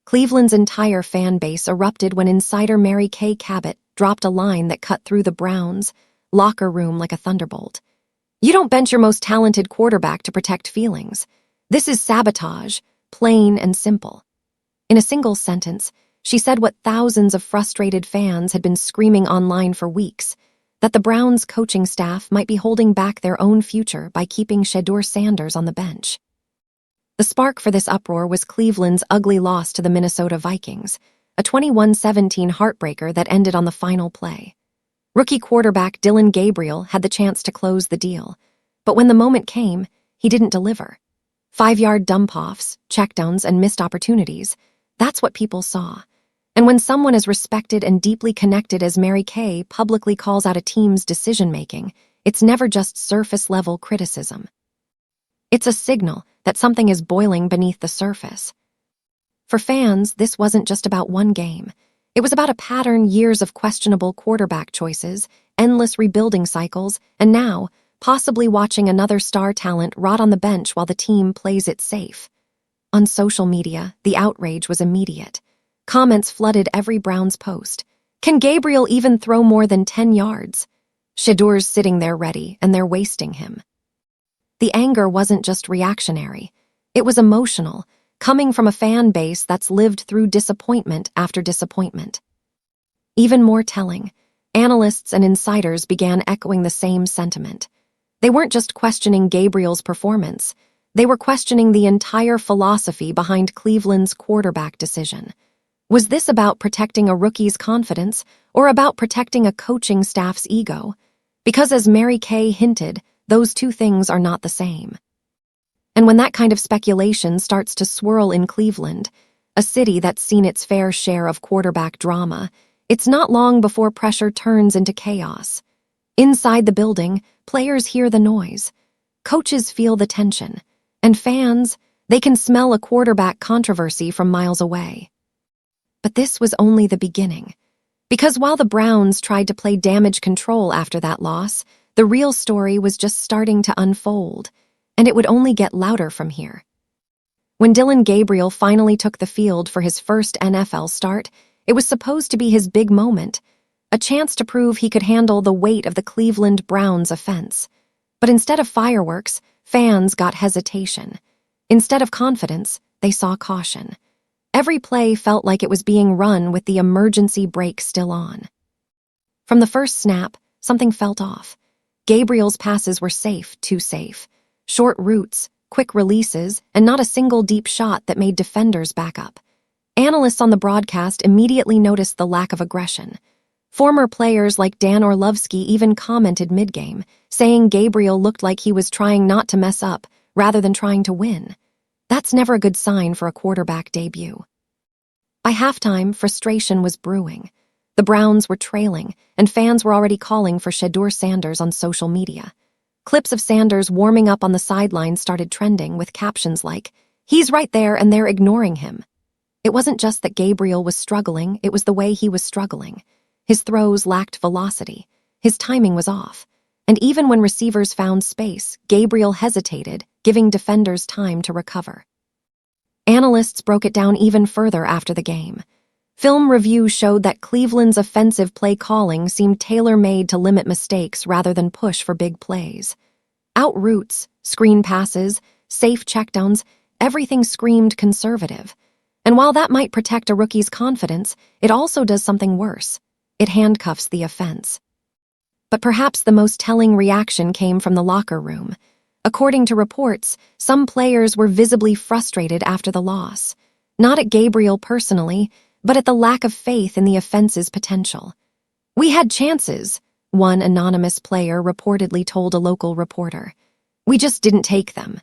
Cleveland's entire fan base erupted when insider Kay Cabot dropped a line that cut through the Browns' locker room like a thunderbolt. "You don't bench your most talented quarterback to protect feelings. This is sabotage, plain and simple." In a single sentence, she said what thousands of frustrated fans had been screaming online for weeks, that the Browns' coaching staff might be holding back their own future by keeping Shedeur Sanders on the bench. The spark for this uproar was Cleveland's ugly loss to the Minnesota Vikings, a 21-17 heartbreaker that ended on the final play. Rookie quarterback Dylan Gabriel had the chance to close the deal, but when the moment came, he didn't deliver. 5-yard dump-offs, checkdowns, and missed opportunities, that's what people saw. And when someone as respected and deeply connected as Kay publicly calls out a team's decision-making, it's never just surface-level criticism. It's a signal that something is boiling beneath the surface. For fans, this wasn't just about one game. It was about a pattern, years of questionable quarterback choices, endless rebuilding cycles, and now, possibly watching another star talent rot on the bench while the team plays it safe. On social media, the outrage was immediate. Comments flooded every Browns post. "Can Gabriel even throw more than 10 yards? Shedeur's sitting there ready, and they're wasting him." The anger wasn't just reactionary. It was emotional, coming from a fan base that's lived through disappointment after disappointment. Even more telling, analysts and insiders began echoing the same sentiment. They weren't just questioning Gabriel's performance, they were questioning the entire philosophy behind Cleveland's quarterback decision. Was this about protecting a rookie's confidence or about protecting a coaching staff's ego? Because as Kay hinted, those two things are not the same. And when that kind of speculation starts to swirl in Cleveland, a city that's seen its fair share of quarterback drama, it's not long before pressure turns into chaos. Inside the building, players hear the noise. Coaches feel the tension. And fans, they can smell a quarterback controversy from miles away. But this was only the beginning. Because while the Browns tried to play damage control after that loss, the real story was just starting to unfold, and it would only get louder from here. When Dylan Gabriel finally took the field for his first NFL start, it was supposed to be his big moment, a chance to prove he could handle the weight of the Cleveland Browns offense. But instead of fireworks, fans got hesitation. Instead of confidence, they saw caution. Every play felt like it was being run with the emergency brake still on. From the first snap, something felt off. Gabriel's passes were safe, too safe. Short routes, quick releases, and not a single deep shot that made defenders back up. Analysts on the broadcast immediately noticed the lack of aggression. Former players like Dan Orlovsky even commented mid-game, saying Gabriel looked like he was trying not to mess up rather than trying to win. That's never a good sign for a quarterback debut. By halftime, frustration was brewing. The Browns were trailing, and fans were already calling for Shedeur Sanders on social media. Clips of Sanders warming up on the sidelines started trending with captions like, "He's right there and they're ignoring him." It wasn't just that Gabriel was struggling, it was the way he was struggling. His throws lacked velocity. His timing was off. And even when receivers found space, Gabriel hesitated, giving defenders time to recover. Analysts broke it down even further after the game. Film reviews showed that Cleveland's offensive play calling seemed tailor-made to limit mistakes rather than push for big plays. Out routes, screen passes, safe checkdowns, everything screamed conservative. And while that might protect a rookie's confidence, it also does something worse. It handcuffs the offense. But perhaps the most telling reaction came from the locker room. According to reports, some players were visibly frustrated after the loss. Not at Gabriel personally, but at the lack of faith in the offense's potential. "We had chances," one anonymous player reportedly told a local reporter. "We just didn't take them."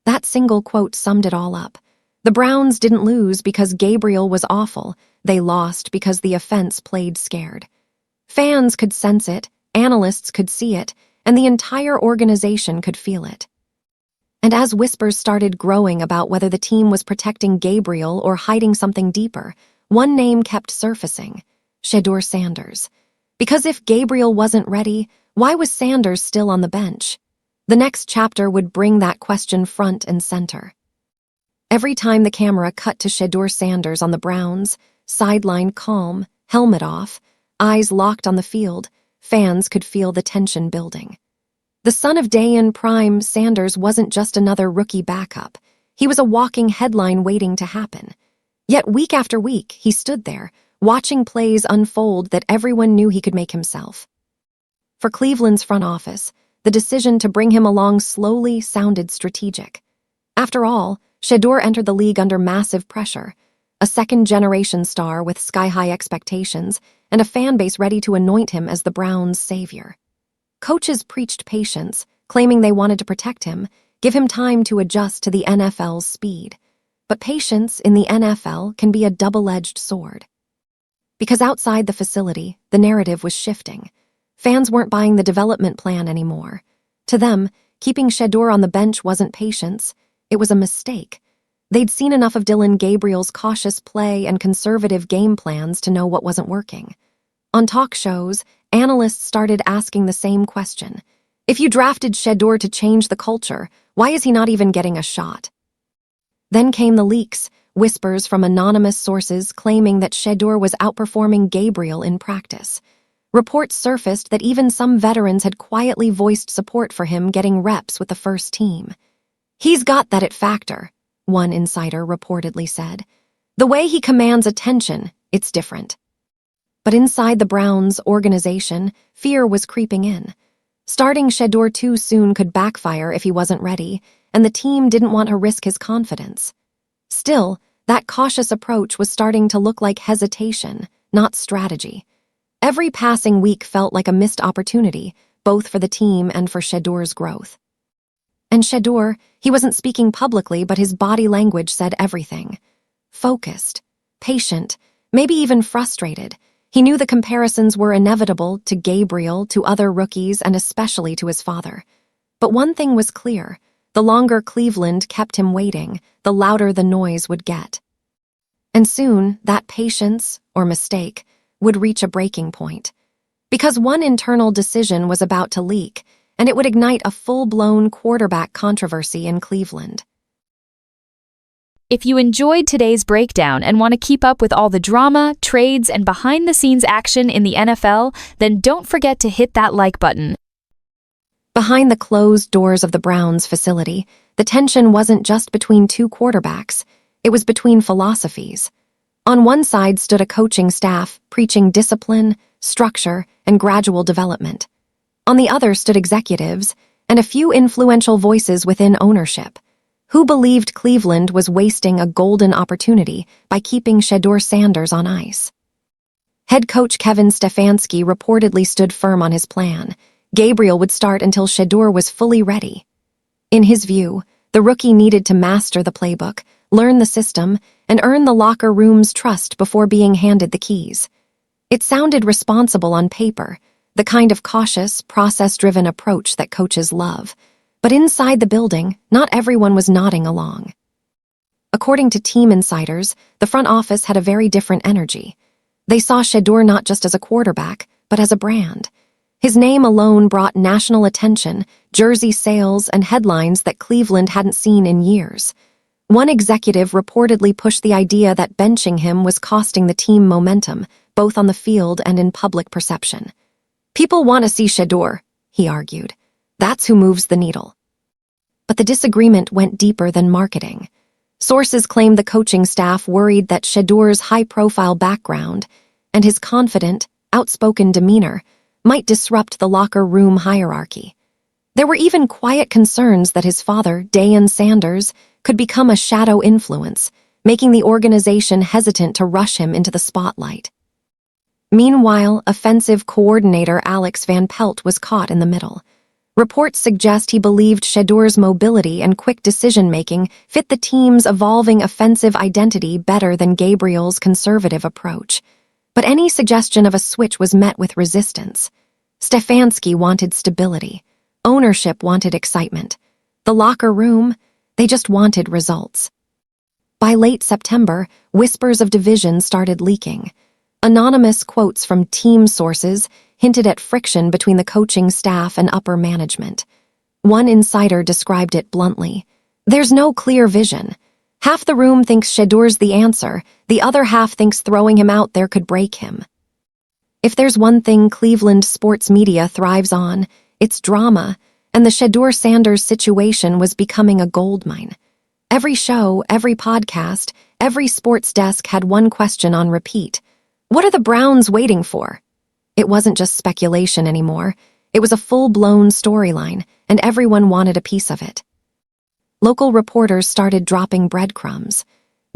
That single quote summed it all up. The Browns didn't lose because Gabriel was awful. They lost because the offense played scared. Fans could sense it, analysts could see it, and the entire organization could feel it. And as whispers started growing about whether the team was protecting Gabriel or hiding something deeper, one name kept surfacing: Shedeur Sanders. Because if Gabriel wasn't ready, why was Sanders still on the bench? The next chapter would bring that question front and center. Every time the camera cut to Shedeur Sanders on the Browns, sideline calm, helmet off, eyes locked on the field, fans could feel the tension building. The son of day in prime, Sanders wasn't just another rookie backup. He was a walking headline waiting to happen. Yet week after week, he stood there, watching plays unfold that everyone knew he could make himself. For Cleveland's front office, the decision to bring him along slowly sounded strategic. After all, Shedeur entered the league under massive pressure, a second-generation star with sky-high expectations and a fan base ready to anoint him as the Browns' savior. Coaches preached patience, claiming they wanted to protect him, give him time to adjust to the NFL's speed. But patience in the NFL can be a double-edged sword. Because outside the facility, the narrative was shifting. Fans weren't buying the development plan anymore. To them, keeping Shedeur on the bench wasn't patience, it was a mistake. They'd seen enough of Dylan Gabriel's cautious play and conservative game plans to know what wasn't working. On talk shows, analysts started asking the same question. If you drafted Shedeur to change the culture, why is he not even getting a shot? Then came the leaks, whispers from anonymous sources claiming that Shedeur was outperforming Gabriel in practice. Reports surfaced that even some veterans had quietly voiced support for him getting reps with the first team. "He's got that it factor," one insider reportedly said. "The way he commands attention, it's different." But inside the Browns' organization, fear was creeping in. Starting Shedeur too soon could backfire if he wasn't ready, and the team didn't want to risk his confidence. Still, that cautious approach was starting to look like hesitation, not strategy. Every passing week felt like a missed opportunity, both for the team and for Shedeur's growth. And Shedeur, he wasn't speaking publicly, but his body language said everything. Focused, patient, maybe even frustrated. He knew the comparisons were inevitable to Gabriel, to other rookies, and especially to his father. But one thing was clear. The longer Cleveland kept him waiting, the louder the noise would get. And soon, that patience, or mistake, would reach a breaking point. Because one internal decision was about to leak, and it would ignite a full-blown quarterback controversy in Cleveland. If you enjoyed today's breakdown and want to keep up with all the drama, trades, and behind-the-scenes action in the NFL, then don't forget to hit that like button. Behind the closed doors of the Browns facility, the tension wasn't just between two quarterbacks, it was between philosophies. On one side stood a coaching staff preaching discipline, structure, and gradual development. On the other stood executives and a few influential voices within ownership, who believed Cleveland was wasting a golden opportunity by keeping Shedeur Sanders on ice. Head coach Kevin Stefanski reportedly stood firm on his plan. Gabriel would start until Shedeur was fully ready. In his view, the rookie needed to master the playbook, learn the system, and earn the locker room's trust before being handed the keys. It sounded responsible on paper, the kind of cautious, process-driven approach that coaches love. But inside the building, not everyone was nodding along. According to team insiders, the front office had a very different energy. They saw Shedeur not just as a quarterback, but as a brand. His name alone brought national attention, jersey sales, and headlines that Cleveland hadn't seen in years. One executive reportedly pushed the idea that benching him was costing the team momentum, both on the field and in public perception. "People want to see Shedeur," he argued. "That's who moves the needle." But the disagreement went deeper than marketing. Sources claimed the coaching staff worried that Shedeur's high-profile background and his confident, outspoken demeanor might disrupt the locker room hierarchy. There were even quiet concerns that his father, Dylan Sanders, could become a shadow influence, making the organization hesitant to rush him into the spotlight. Meanwhile, offensive coordinator Alex Van Pelt was caught in the middle. Reports suggest he believed Shedeur's mobility and quick decision-making fit the team's evolving offensive identity better than Gabriel's conservative approach. But any suggestion of a switch was met with resistance. Stefanski wanted stability. Ownership wanted excitement. The locker room, they just wanted results. By late September, whispers of division started leaking. Anonymous quotes from team sources hinted at friction between the coaching staff and upper management. One insider described it bluntly. "There's no clear vision. Half the room thinks Shedeur's the answer, the other half thinks throwing him out there could break him. If there's one thing Cleveland sports media thrives on, it's drama, and the Shedeur Sanders situation was becoming a goldmine. Every show, every podcast, every sports desk had one question on repeat. What are the Browns waiting for? It wasn't just speculation anymore. It was a full-blown storyline, and everyone wanted a piece of it. Local reporters started dropping breadcrumbs.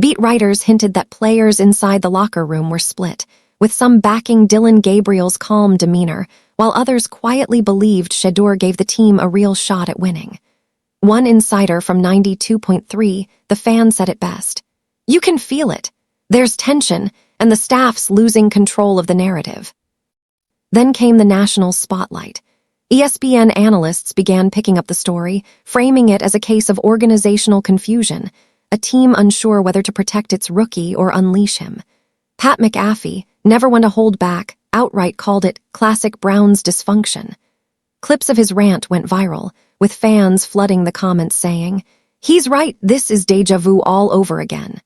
Beat writers hinted that players inside the locker room were split, with some backing Dylan Gabriel's calm demeanor, while others quietly believed Shedeur gave the team a real shot at winning. One insider from 92.3, The Fan, said it best. "You can feel it. There's tension, and the staff's losing control of the narrative." Then came the national spotlight. ESPN analysts began picking up the story, framing it as a case of organizational confusion, a team unsure whether to protect its rookie or unleash him. Pat McAfee, never one to hold back, outright called it classic Browns dysfunction. Clips of his rant went viral, with fans flooding the comments saying, "He's right, this is deja vu all over again."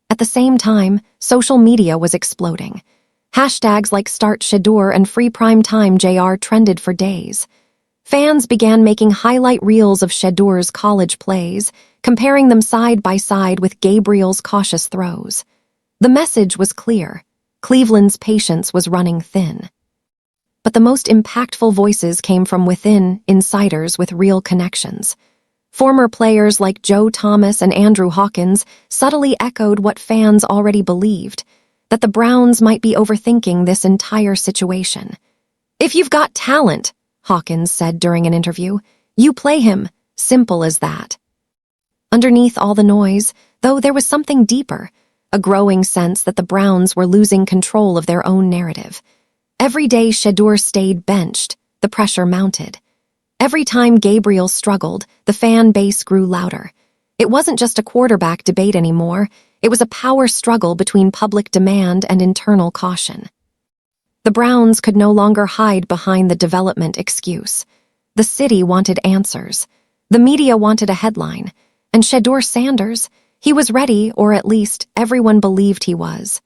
At the same time, social media was exploding. Hashtags like Start Shedeur and Free Primetime JR trended for days. Fans began making highlight reels of Shedeur's college plays, comparing them side by side with Gabriel's cautious throws. The message was clear. Cleveland's patience was running thin. But the most impactful voices came from within, insiders with real connections. Former players like Joe Thomas and Andrew Hawkins subtly echoed what fans already believed, that the Browns might be overthinking this entire situation. "If you've got talent," Hawkins said during an interview, "you play him. Simple as that." Underneath all the noise, though, there was something deeper, a growing sense that the Browns were losing control of their own narrative. Every day Shedeur stayed benched, the pressure mounted. Every time Gabriel struggled, the fan base grew louder. It wasn't just a quarterback debate anymore, it was a power struggle between public demand and internal caution. The Browns could no longer hide behind the development excuse. The city wanted answers. The media wanted a headline. And Shedeur Sanders, he was ready, or at least everyone believed he was.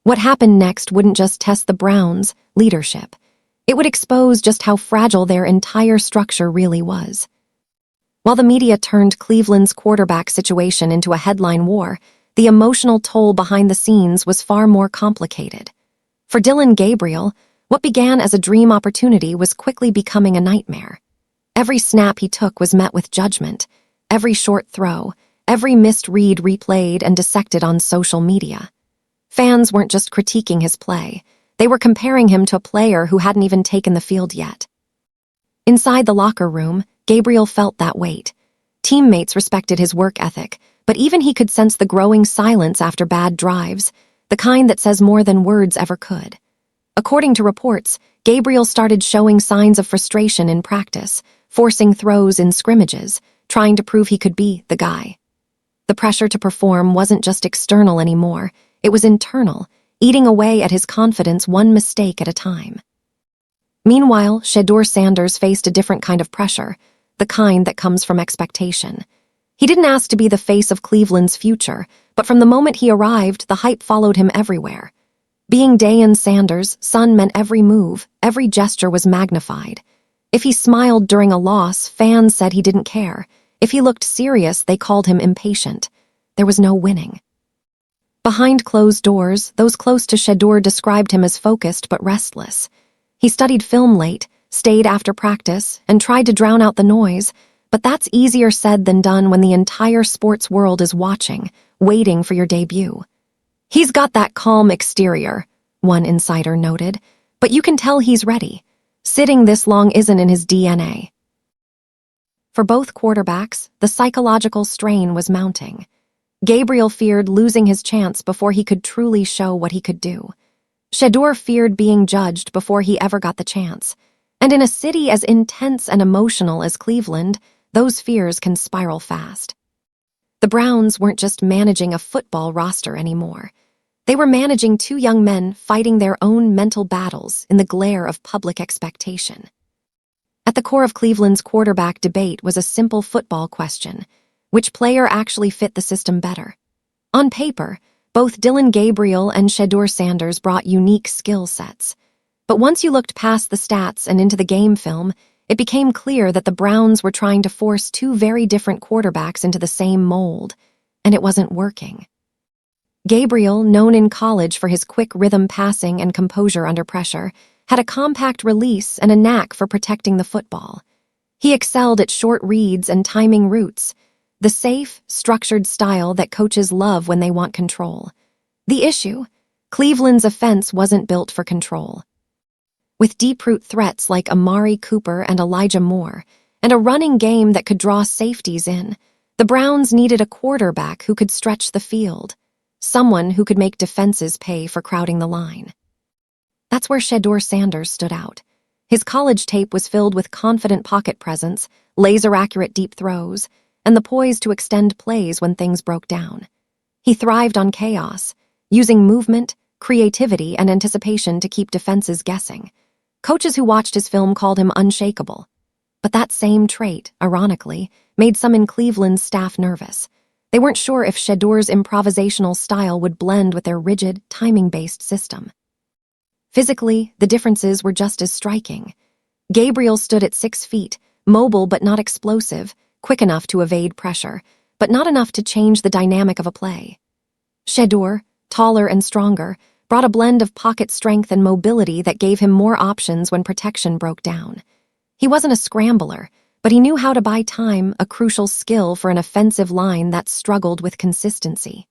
What happened next wouldn't just test the Browns' leadership. It would expose just how fragile their entire structure really was. While the media turned Cleveland's quarterback situation into a headline war, the emotional toll behind the scenes was far more complicated. For Dylan Gabriel, what began as a dream opportunity was quickly becoming a nightmare. Every snap he took was met with judgment, every short throw, every missed read replayed and dissected on social media. Fans weren't just critiquing his play, they were comparing him to a player who hadn't even taken the field yet. Inside the locker room, Gabriel felt that weight. Teammates respected his work ethic, but even he could sense the growing silence after bad drives, the kind that says more than words ever could. According to reports, Gabriel started showing signs of frustration in practice, forcing throws in scrimmages, trying to prove he could be the guy. The pressure to perform wasn't just external anymore, it was internal, eating away at his confidence one mistake at a time. Meanwhile, Shedeur Sanders faced a different kind of pressure, the kind that comes from expectation. He didn't ask to be the face of Cleveland's future, but from the moment he arrived, the hype followed him everywhere. Being Dylan Sanders' son meant every move, every gesture was magnified. If he smiled during a loss, fans said he didn't care. If he looked serious, they called him impatient. There was no winning. Behind closed doors, those close to Shedeur described him as focused but restless. He studied film late, stayed after practice, and tried to drown out the noise, but that's easier said than done when the entire sports world is watching, waiting for your debut. "He's got that calm exterior," one insider noted, "but you can tell he's ready. Sitting this long isn't in his DNA." For both quarterbacks, the psychological strain was mounting. Gabriel feared losing his chance before he could truly show what he could do. Shedeur feared being judged before he ever got the chance. And in a city as intense and emotional as Cleveland, those fears can spiral fast. The Browns weren't just managing a football roster anymore. They were managing two young men fighting their own mental battles in the glare of public expectation. At the core of Cleveland's quarterback debate was a simple football question. Which player actually fit the system better? On paper, both Dylan Gabriel and Shedeur Sanders brought unique skill sets. But once you looked past the stats and into the game film, it became clear that the Browns were trying to force two very different quarterbacks into the same mold, and it wasn't working. Gabriel, known in college for his quick rhythm passing and composure under pressure, had a compact release and a knack for protecting the football. He excelled at short reads and timing routes, the safe, structured style that coaches love when they want control. The issue? Cleveland's offense wasn't built for control. With deep-root threats like Amari Cooper and Elijah Moore, and a running game that could draw safeties in, the Browns needed a quarterback who could stretch the field, someone who could make defenses pay for crowding the line. That's where Shedeur Sanders stood out. His college tape was filled with confident pocket presence, laser-accurate deep throws, and the poise to extend plays when things broke down. He thrived on chaos, using movement, creativity, and anticipation to keep defenses guessing. Coaches who watched his film called him unshakable. But that same trait, ironically, made some in Cleveland's staff nervous. They weren't sure if Shedeur's improvisational style would blend with their rigid, timing-based system. Physically, the differences were just as striking. Gabriel stood at 6 feet, mobile but not explosive, quick enough to evade pressure, but not enough to change the dynamic of a play. Shedeur, taller and stronger, brought a blend of pocket strength and mobility that gave him more options when protection broke down. He wasn't a scrambler, but he knew how to buy time, a crucial skill for an offensive line that struggled with consistency.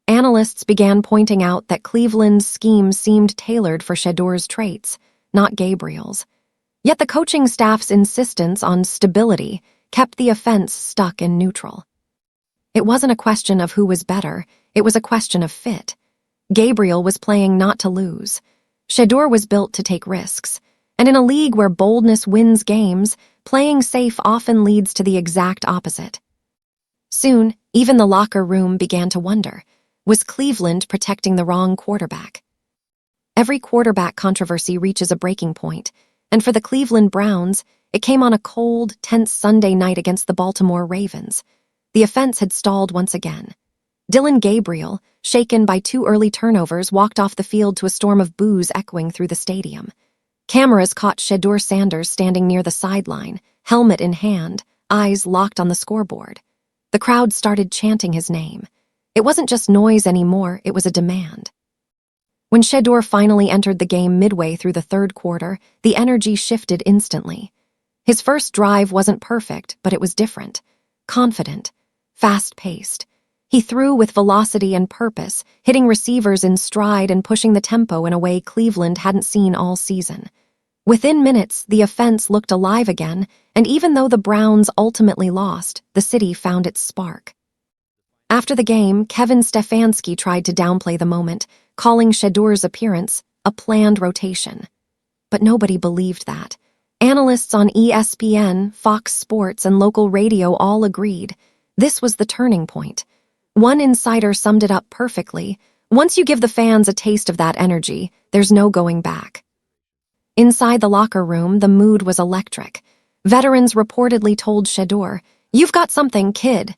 Analysts began pointing out that Cleveland's scheme seemed tailored for Shedeur's traits, not Gabriel's. Yet the coaching staff's insistence on stability kept the offense stuck in neutral. It wasn't a question of who was better, it was a question of fit. Gabriel was playing not to lose. Shedeur was built to take risks, and in a league where boldness wins games, playing safe often leads to the exact opposite. Soon, even the locker room began to wonder, was Cleveland protecting the wrong quarterback? Every quarterback controversy reaches a breaking point, and for the Cleveland Browns, it came on a cold, tense Sunday night against the Baltimore Ravens. The offense had stalled once again. Dylan Gabriel, shaken by 2 early turnovers, walked off the field to a storm of boos echoing through the stadium. Cameras caught Shedeur Sanders standing near the sideline, helmet in hand, eyes locked on the scoreboard. The crowd started chanting his name. It wasn't just noise anymore, it was a demand. When Shedeur finally entered the game midway through the third quarter, the energy shifted instantly. His first drive wasn't perfect, but it was different. Confident, fast-paced. He threw with velocity and purpose, hitting receivers in stride and pushing the tempo in a way Cleveland hadn't seen all season. Within minutes, the offense looked alive again, and even though the Browns ultimately lost, the city found its spark. After the game, Kevin Stefanski tried to downplay the moment, calling Shedeur's appearance a planned rotation. But nobody believed that. Analysts on ESPN, Fox Sports, and local radio all agreed. This was the turning point. One insider summed it up perfectly. Once you give the fans a taste of that energy, there's no going back. Inside the locker room, the mood was electric. Veterans reportedly told Shedeur, "You've got something, kid."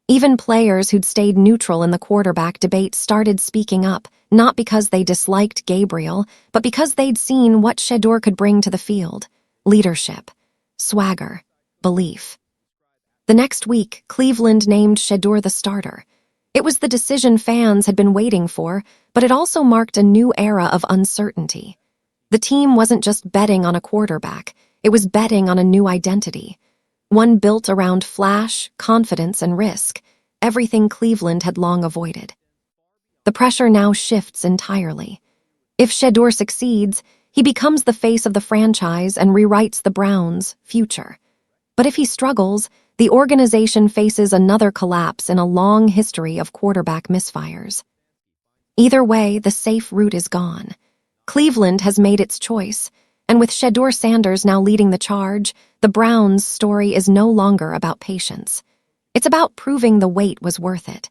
Even players who'd stayed neutral in the quarterback debate started speaking up, not because they disliked Gabriel, but because they'd seen what Shedeur could bring to the field. Leadership, swagger, belief. The next week, Cleveland named Shedeur the starter. It was the decision fans had been waiting for, but it also marked a new era of uncertainty. The team wasn't just betting on a quarterback, it was betting on a new identity. One built around flash, confidence, and risk, everything Cleveland had long avoided. The pressure now shifts entirely. If Shedeur succeeds, he becomes the face of the franchise and rewrites the Browns' future. But if he struggles, the organization faces another collapse in a long history of quarterback misfires. Either way, the safe route is gone. Cleveland has made its choice, and with Shedeur Sanders now leading the charge, the Browns' story is no longer about patience. It's about proving the wait was worth it.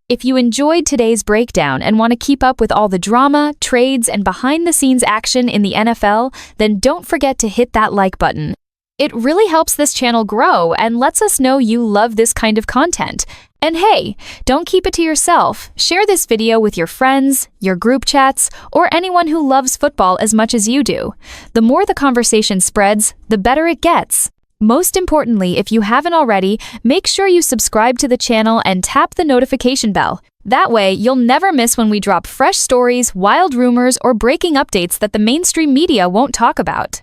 If you enjoyed today's breakdown and want to keep up with all the drama, trades, and behind-the-scenes action in the NFL, then don't forget to hit that like button. It really helps this channel grow and lets us know you love this kind of content. And hey, don't keep it to yourself. Share this video with your friends, your group chats, or anyone who loves football as much as you do. The more the conversation spreads, the better it gets. Most importantly, if you haven't already, make sure you subscribe to the channel and tap the notification bell. That way, you'll never miss when we drop fresh stories, wild rumors, or breaking updates that the mainstream media won't talk about.